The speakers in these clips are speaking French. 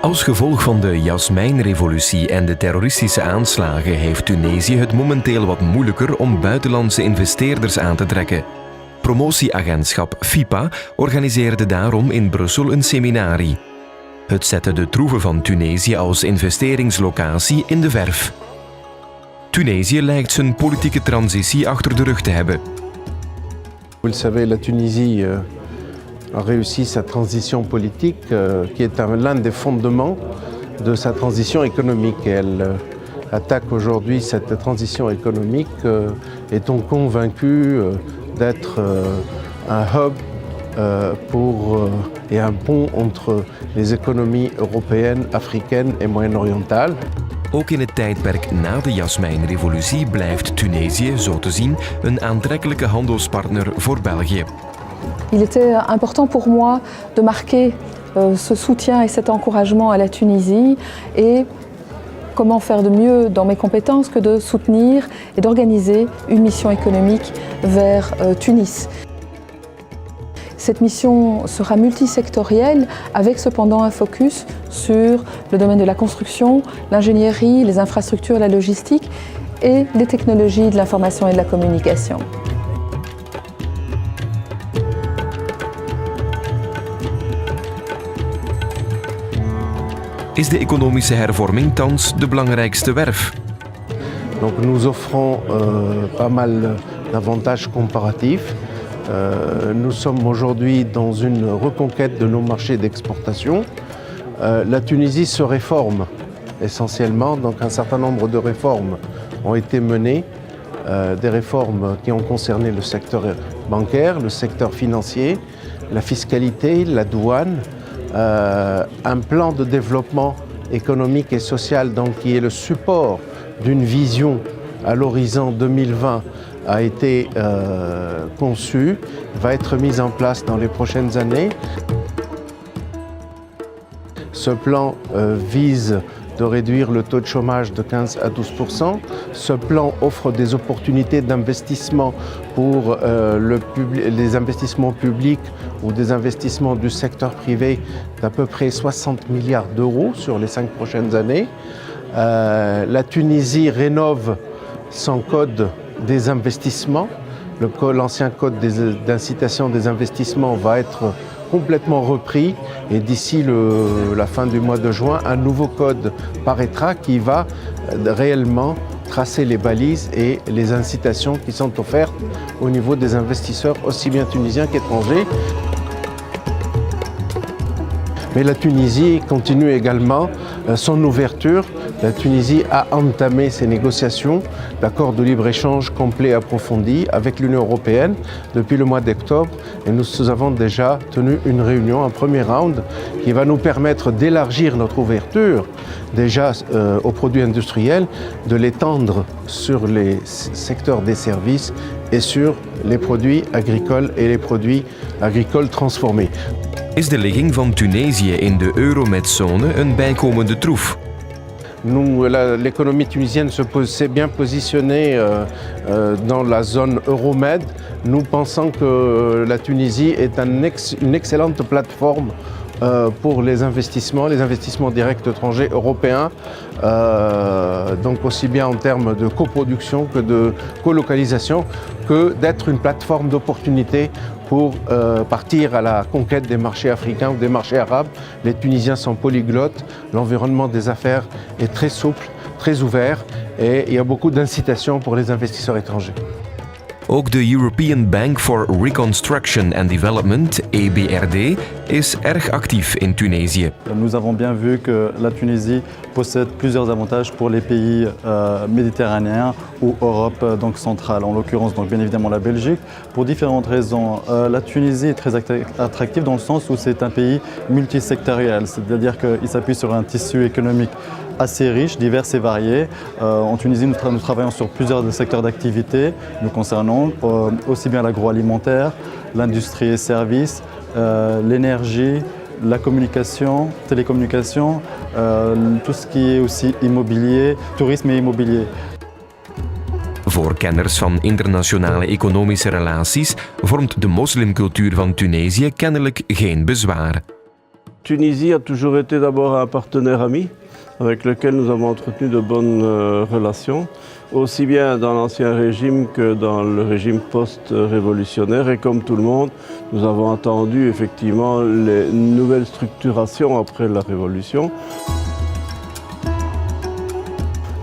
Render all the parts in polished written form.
Als gevolg van de Jasmijnrevolutie en de terroristische aanslagen heeft Tunesië het momenteel wat moeilijker om buitenlandse investeerders aan te trekken. Promotieagentschap FIPA organiseerde daarom in Brussel een seminarie. Het zette de troeven van Tunesië als investeringslocatie in de verf. Tunesië lijkt zijn politieke transitie achter de rug te hebben. Vous le savez, la Tunisie a réussi sa transition politique, qui est l'un des fondements de sa transition économique. Et elle attaque aujourd'hui cette transition économique, étant convaincue d'être un hub et un pont entre les économies européennes, africaines et moyen-orientales. Ook in het tijdperk na de Jasmijnrevolutie blijft Tunesië, zo te zien, een aantrekkelijke handelspartner voor België. Il était important pour moi de marquer ce soutien et cet encouragement à la Tunisie et comment faire de mieux dans mes compétences que de soutenir et d'organiser une mission économique vers Tunis. Cette mission sera multisectorielle avec cependant un focus sur le domaine de la construction, l'ingénierie, les infrastructures, la logistique et les technologies de l'information et de la communication. Is de economische hervorming thans de belangrijkste werf? Donc nous offrons pas mal d'avantages comparatifs. Nous sommes aujourd'hui dans une reconquête de nos marchés d'exportation. La Tunisie se réforme essentiellement, donc un certain nombre de réformes ont été menées, des réformes qui ont concerné le secteur bancaire, le secteur financier, la fiscalité, la douane, un plan de développement économique et social donc, qui est le support d'une vision à l'horizon 2020 a été conçu, va être mis en place dans les prochaines années. Ce plan vise de réduire le taux de chômage de 15 à 12%. Ce plan offre des opportunités d'investissement pour les investissements publics ou des investissements du secteur privé d'à peu près 60 milliards d'euros sur les 5 prochaines années. La Tunisie rénove son code des investissements. L'ancien code d'incitation des investissements va être complètement repris et d'ici la fin du mois de juin, un nouveau code paraîtra qui va réellement tracer les balises et les incitations qui sont offertes au niveau des investisseurs aussi bien tunisiens qu'étrangers. Mais la Tunisie continue également son ouverture. La Tunisie a entamé ses négociations d'accords de libre-échange complet et approfondi avec l'Union européenne depuis le mois d'octobre et nous avons déjà tenu une réunion, un premier round qui va nous permettre d'élargir notre ouverture déjà aux produits industriels, de l'étendre sur les secteurs des services et sur les produits agricoles et les produits agricoles transformés. Is de ligging van Tunesië in de Euromed-zone een bijkomende troef? L'économie tunisienne s'est bien positionnée dans la zone Euromed. Nous pensons que la Tunisie est une excellente plateforme pour les investissements directs étrangers européens, donc aussi bien en termes de coproduction que de colocalisation, que d'être une plateforme d'opportunités pour partir à la conquête des marchés africains ou des marchés arabes. Les Tunisiens sont polyglottes, l'environnement des affaires est très souple, très ouvert et il y a beaucoup d'incitations pour les investisseurs étrangers. Ook de European Bank for Reconstruction and Development, EBRD, is erg actief in Tunesië. Nous avons bien vu que la Tunisie possède plusieurs avantages pour les pays méditerranéens ou Europe donc centrale, en l'occurrence donc bien évidemment la Belgique, pour différentes raisons. La Tunisie est très attractive dans le sens où c'est un pays multisectoriel, c'est-à-dire qu'il s'appuie sur un tissu économique assez riche, divers et varié. En Tunisie, nous travaillons sur plusieurs secteurs d'activité nous concernant, aussi bien l'agroalimentaire, l'industrie et services, l'énergie, la communication, télécommunication, tout ce qui est aussi immobilier, tourisme et immobilier. Voor kenners van internationale economische relaties vormt de moslimcultuur van Tunesië kennelijk geen bezwaar. Tunisie a toujours été d'abord un partenaire ami avec lequel nous avons entretenu de bonnes relations, aussi bien dans l'ancien régime que dans le régime post-révolutionnaire. Et comme tout le monde, nous avons attendu effectivement les nouvelles structurations après la Révolution.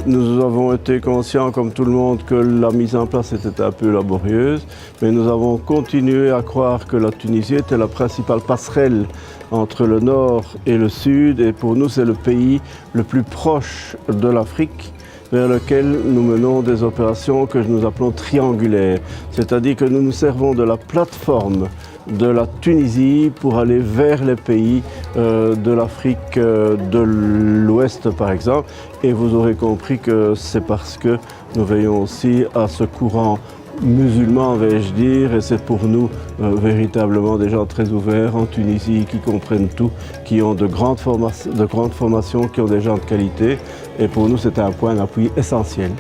Nous avons été conscients, comme tout le monde, que la mise en place était un peu laborieuse, mais nous avons continué à croire que la Tunisie était la principale passerelle entre le nord et le sud, et pour nous c'est le pays le plus proche de l'Afrique vers lequel nous menons des opérations que nous appelons triangulaires, c'est-à-dire que nous nous servons de la plateforme de la Tunisie pour aller vers les pays de l'Afrique de l'Ouest par exemple, et vous aurez compris que c'est parce que nous veillons aussi à ce courant musulmans, vais-je dire, et c'est pour nous véritablement des gens très ouverts en Tunisie, qui comprennent tout, qui ont de grandes formations, qui ont des gens de qualité, et pour nous c'est un point d'appui essentiel.